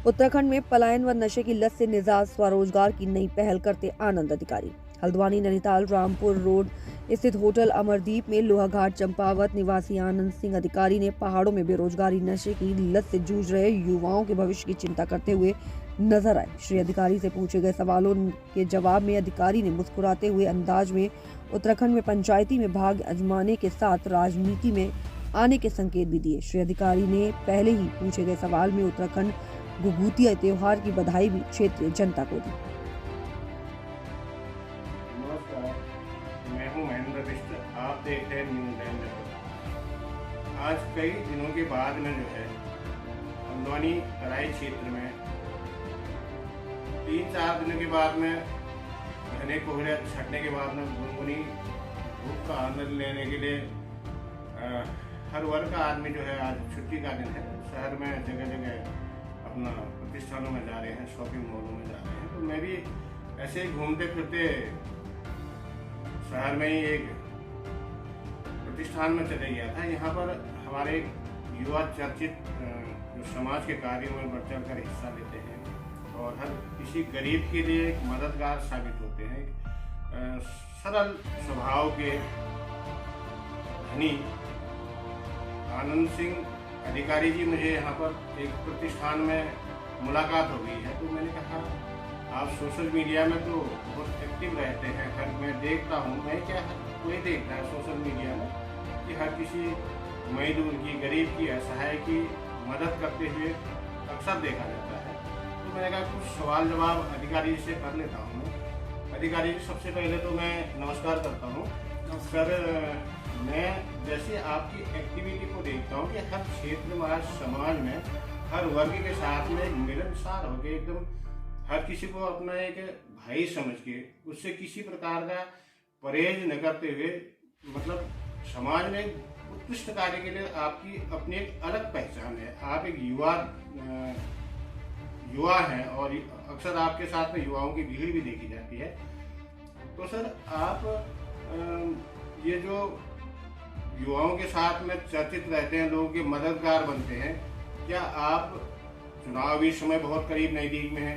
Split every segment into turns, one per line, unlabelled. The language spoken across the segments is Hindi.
उत्तराखंड में पलायन व नशे की लत से निजात स्वरोजगार की नई पहल करते आनंद अधिकारी। हल्द्वानी नैनीताल रामपुर रोड स्थित होटल अमरदीप में लोहाघाट चंपावत निवासी आनंद सिंह अधिकारी ने पहाड़ों में बेरोजगारी नशे की लत से जूझ रहे युवाओं के भविष्य की चिंता करते हुए नजर आए। श्री अधिकारी से पूछे गए सवालों के जवाब में अधिकारी ने मुस्कुराते हुए अंदाज में उत्तराखंड में पंचायती में भाग आजमाने के साथ राजनीति में आने के संकेत भी दिए। श्री अधिकारी ने पहले ही पूछे गए सवाल में उत्तराखंड घुघुतिया त्योहार की बधाई भी क्षेत्रीय जनता को दी।
नमस्कार, मैं हूं महेंद्र बिष्ट। आप देख रहे हैं न्यूज़ टाइम रिपोर्ट। आज कई दिनों के बाद में जो है हल्द्वानी तराई क्षेत्र में 3-4 दिनों के बाद में घने कोहरे छटने के बाद में गुनगुनी धूप का आनंद लेने के लिए हर वर्ग का आदमी जो है आज छुट्टी का दिन है। शहर में जगह जगह अपना प्रतिष्ठानों में जा रहे हैं, शॉपिंग मॉलों में जा रहे हैं। तो मैं भी ऐसे ही घूमते फिरते शहर में ही एक प्रतिष्ठान में चले गया था। यहाँ पर हमारे युवा चर्चित जो समाज के कार्यों में बढ़ चढ़ कर हिस्सा लेते हैं और हर किसी गरीब के लिए एक मददगार साबित होते हैं। सरल स्वभाव के धनी आनंद सिंह अधिकारी जी मुझे यहाँ पर एक प्रतिष्ठान में मुलाकात हो गई है। तो मैंने कहा आप सोशल मीडिया में तो बहुत एक्टिव रहते हैं, हर मैं देखता हूँ, मैं क्या हर कोई देखता है सोशल मीडिया में कि हर किसी मजदूर की, गरीब की, असहाय की मदद करते हुए अक्सर देखा जाता है। तो मैंने कहा कुछ सवाल जवाब अधिकारी से कर लेता हूँ। अधिकारी जी, सबसे पहले तो मैं नमस्कार करता हूँ। सर, मैं जैसे आपकी एक्टिविटी को देखता हूँ कि हर क्षेत्र में, हर समाज में, हर वर्ग के साथ में एक मिलनसार होकर एकदम हर किसी को अपना एक भाई समझ के उससे किसी प्रकार का परहेज न करते हुए, मतलब समाज में उत्कृष्ट कार्य के लिए आपकी अपनी एक अलग पहचान है। आप एक युवा हैं और अक्सर आपके साथ में युवाओं की भीड़ भी देखी जाती है। तो सर, आप ये जो युवाओं के साथ में चर्चित रहते हैं, लोगों के मददगार बनते हैं, क्या आप चुनावी समय बहुत करीब नज़दीक में है,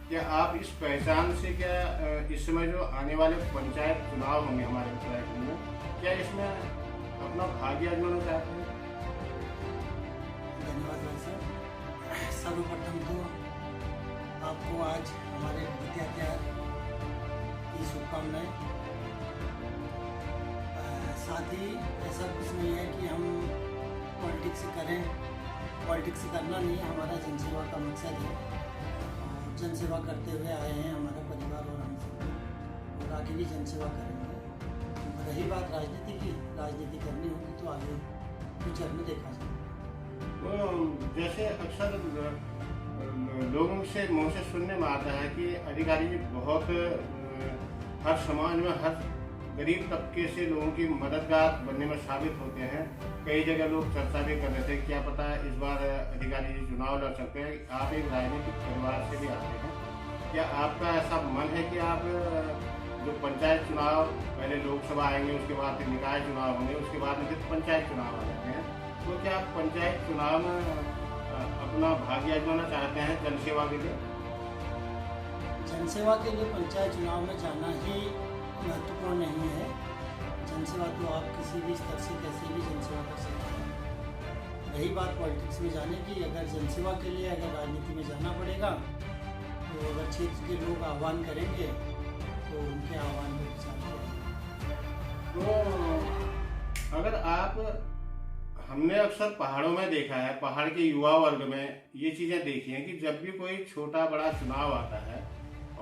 क्या आप इस पहचान से क्या इस समय जो आने वाले पंचायत चुनाव होंगे हमारे उत्तराखंड में, क्या इसमें अपना भाग्य आजमाना चाहते हैं?
धन्यवाद भाई साहब। सर्वप्रथम तो आपको आज हमारे विद्यार्थी की शुभकामनाएं। साथ ही ऐसा कुछ नहीं है कि हम पॉलिटिक्स करें, पॉलिटिक्स करना नहीं, हमारा जनसेवा का मकसद है और जनसेवा करते हुए आए हैं हमारा परिवार और हम सब, और आगे भी जनसेवा करेंगे। रही बात राजनीति की, राजनीति करनी होगी तो आगे फ्यूचर में देखा जाए।
तो जैसे अक्सर लोगों से मुँह से सुनने में आता है कि अधिकारी जी बहुत हर समाज में, हर गरीब तबके से लोगों की मददगार बनने में साबित होते हैं। कई जगह लोग चर्चा भी कर रहे थे, क्या पता है इस बार अधिकारी जी चुनाव लड़ सकते हैं। आप एक राजनीतिक परिवार से भी आते हैं, क्या आपका ऐसा मन है कि आप जो पंचायत चुनाव, पहले लोकसभा आएंगे, उसके बाद फिर निकाय चुनाव होंगे, उसके बाद में फिर पंचायत चुनाव आ जाते हैं, तो क्या आप पंचायत चुनाव में अपना भाग्य आजमाना चाहते हैं जनसेवा के लिए?
जनसेवा के लिए पंचायत चुनाव में जाना ही महत्वपूर्ण नहीं है। जनसेवा तो आप किसी भी स्तर से कैसे भी जनसेवा कर सकते हैं। रही बात पॉलिटिक्स में जाने की, अगर जनसेवा के लिए अगर राजनीति में जाना पड़ेगा तो अगर क्षेत्र के लोग आह्वान करेंगे तो उनके आह्वान में
तो अगर आप, हमने अक्सर पहाड़ों में देखा है, पहाड़ के युवा वर्ग में ये चीज़ें देखी हैं कि जब भी कोई छोटा बड़ा चुनाव आता है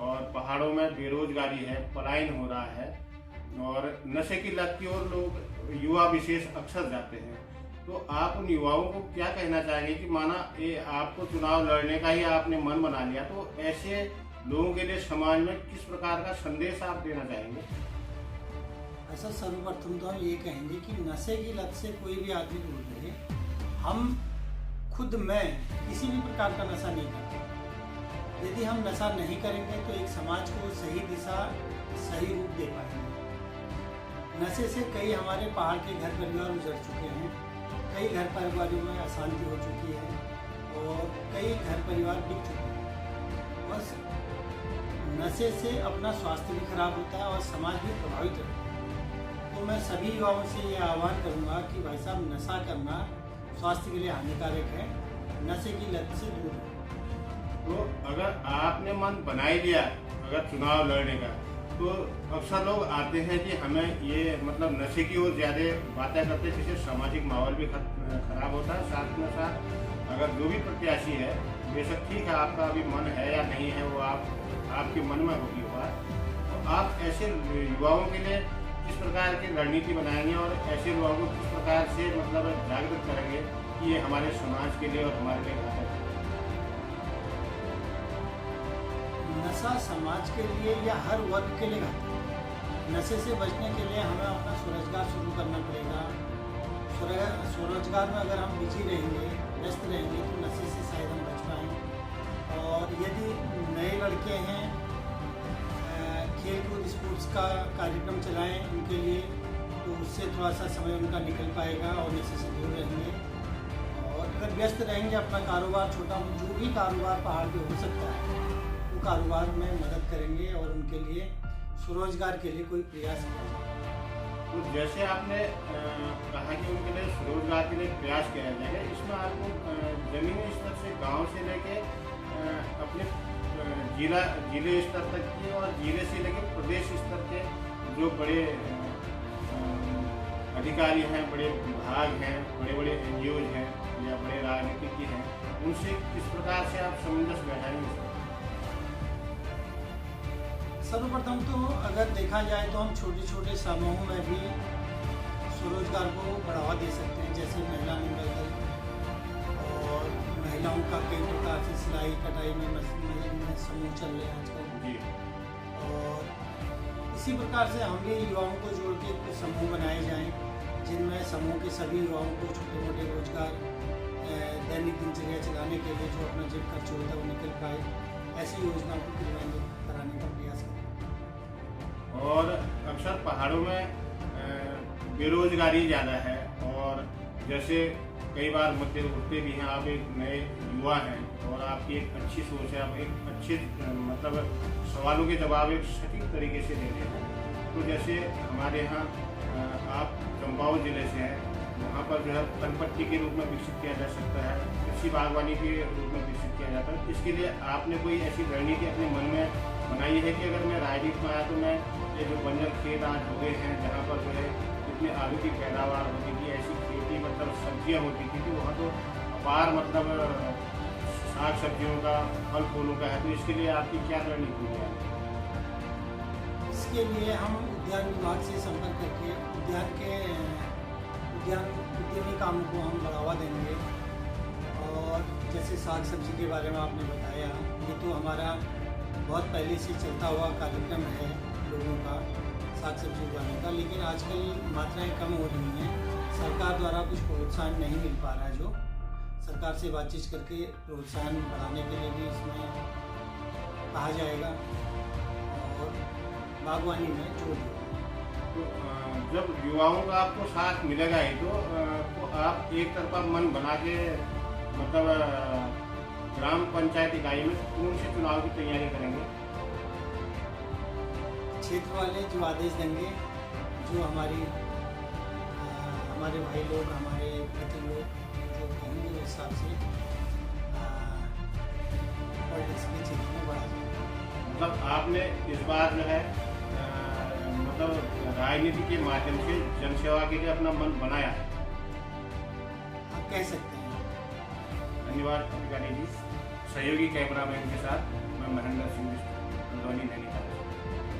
और पहाड़ों में बेरोजगारी है, पलायन हो रहा है और नशे की लत की ओर लोग, युवा विशेष अक्सर जाते हैं, तो आप उन युवाओं को क्या कहना चाहेंगे कि माना ये आपको चुनाव लड़ने का ही आपने मन बना लिया, तो ऐसे लोगों के लिए समाज में किस प्रकार का संदेश आप देना चाहेंगे?
ऐसा सर्वप्रथम तो हम ये कहेंगे कि नशे की लत से कोई भी आदमी दूर रहे। हम खुद, मैं किसी भी प्रकार का नशा नहीं करता। यदि हम नशा नहीं करेंगे तो एक समाज को सही दिशा, सही रूप दे पाएंगे। नशे से कई हमारे पहाड़ के घर परिवार उजड़ चुके हैं, कई घर परिवारों में अशांति हो चुकी है, और कई घर परिवार बिक चुके हैं। बस नशे से अपना स्वास्थ्य भी खराब होता है और समाज भी प्रभावित होता है। तो मैं सभी युवाओं से ये आह्वान करूँगा कि भाई साहब, नशा करना स्वास्थ्य के लिए हानिकारक है, नशे की लत से दूर रहें।
तो अगर आपने मन बना ही लिया अगर चुनाव लड़ने का, तो अक्सर लोग आते हैं कि हमें ये मतलब नशे की ओर ज़्यादा बातें करते हैं, जिससे सामाजिक माहौल भी खराब होता है। साथ में साथ अगर जो भी प्रत्याशी है, बेशक ठीक है आपका अभी मन है या नहीं है, वो आपके मन में होगी हुआ, तो आप ऐसे युवाओं के लिए किस प्रकार की रणनीति बनाएंगे और ऐसे युवाओं को किस प्रकार से मतलब जागरूक करेंगे कि ये हमारे समाज के लिए और हमारे लिए घातक है?
नशा समाज के लिए या हर वर्ग के लिए घातक है। नशे से बचने के लिए हमें अपना स्वरोजगार शुरू करना पड़ेगा। स्वरोजगार में अगर हम बिजी रहेंगे, व्यस्त रहेंगे, तो नशे से शायद हम बच पाएंगे। और यदि नए लड़के हैं, खेल कूद स्पोर्ट्स का कार्यक्रम चलाएं उनके लिए, तो उससे थोड़ा सा समय उनका निकल पाएगा और नशे से दूर रहेंगे। और अगर व्यस्त रहेंगे, अपना कारोबार छोटा जो भी कारोबार पहाड़ पे हो सकता है, वो कारोबार में मदद करेंगे और उनके लिए स्वरोजगार के लिए कोई प्रयास करेंगे।
तो जैसे आपने कहा कि उनके लिए स्वरोजगार के लिए प्रयास किया जाएगा, इसमें आपको जमीनी स्तर से गांव से लेके अपने जिले स्तर तक की और जिले से लेके प्रदेश स्तर के जो बड़े अधिकारी हैं, बड़े विभाग हैं, बड़े बड़े NGOs हैं या बड़े राजनीतिज्ञ हैं, उनसे किस प्रकार से आप सामंजस्य बैठाएंगे?
सर्वप्रथम तो अगर देखा जाए तो हम छोटे छोटे समूहों में भी स्वरोजगार को बढ़ावा दे सकते हैं, जैसे महिला मंडल दल, और महिलाओं का कई प्रकार से सिलाई कटाई में समूह चल रहे हैं आजकल जी। और इसी प्रकार से हम भी युवाओं को जोड़ के कुछ समूह बनाए जाएं, जिनमें समूह के सभी युवाओं को छोटे मोटे रोजगार, दैनिक दिनचर्या चलाने के लिए जो अपना जेब खर्च होता है वो निकल पाए, ऐसी योजनाओं को क्रियान्वित कराने का प्रयास करें।
और अक्सर पहाड़ों में बेरोजगारी ज़्यादा है, और जैसे कई बार मुद्दे उठते भी हैं, आप एक नए युवा हैं और आपकी एक अच्छी सोच है, आप एक अच्छे मतलब सवालों के जवाब एक सटीक तरीके से दे रहे हैं। तो जैसे हमारे यहाँ आप चंपावत जिले से हैं, वहाँ पर जो है पनपट्टी के रूप में विकसित किया जा सकता है, कृषि बागवानी के रूप में विकसित किया जाता है। इसके लिए आपने कोई ऐसी रणनीति अपने मन में बनाई है कि अगर मैं राजनीति में आया तो मैं ये जो बंजर खेत आज हो गए हैं, जहाँ पर जो है इतनी आलू की पैदावार होती थी, ऐसी खेती मतलब सब्जियाँ होती थी, तो वहाँ तो अपार मतलब साग सब्जियों का, फल फूलों का है, तो इसके लिए आपकी क्या रणनीति है?
इसके लिए हम उद्यान विभाग से संपर्क करके उद्यमी कामों को हम बढ़ावा देंगे। और जैसे साग सब्जी के बारे में आपने बताया, ये तो हमारा बहुत पहले से चलता हुआ कार्यक्रम है लोगों का, साग सब्जी उगाने का, लेकिन आजकल मात्राएं कम हो रही हैं। सरकार द्वारा कुछ प्रोत्साहन नहीं मिल पा रहा है, जो सरकार से बातचीत करके प्रोत्साहन बढ़ाने के लिए भी इसमें कहा जाएगा और बागवानी में जोड़ दिया।
तो जब युवाओं का आपको साथ मिलेगा ही तो आप एक तरफा मन बना के मतलब ग्राम पंचायत इकाई में कौन से चुनाव की तैयारी करेंगे?
क्षेत्र वाले जो आदेश देंगे, जो हमारे भाई लोग, हमारे मित्र लोग जो कहेंगे, उस हिसाब से पॉलिटिक्स के क्षेत्र में बढ़ा जाएगा।
मतलब आपने इस बार जो है मतलब राजनीति के माध्यम से जनसेवा के लिए अपना मन बनाया है,
आप कह सकते हैं।
धन्यवाद अधिकारी जी। सहयोगी कैमरामैन के साथ मैं महेंद्र सिंह, हल्द्वानी, नैनीताल।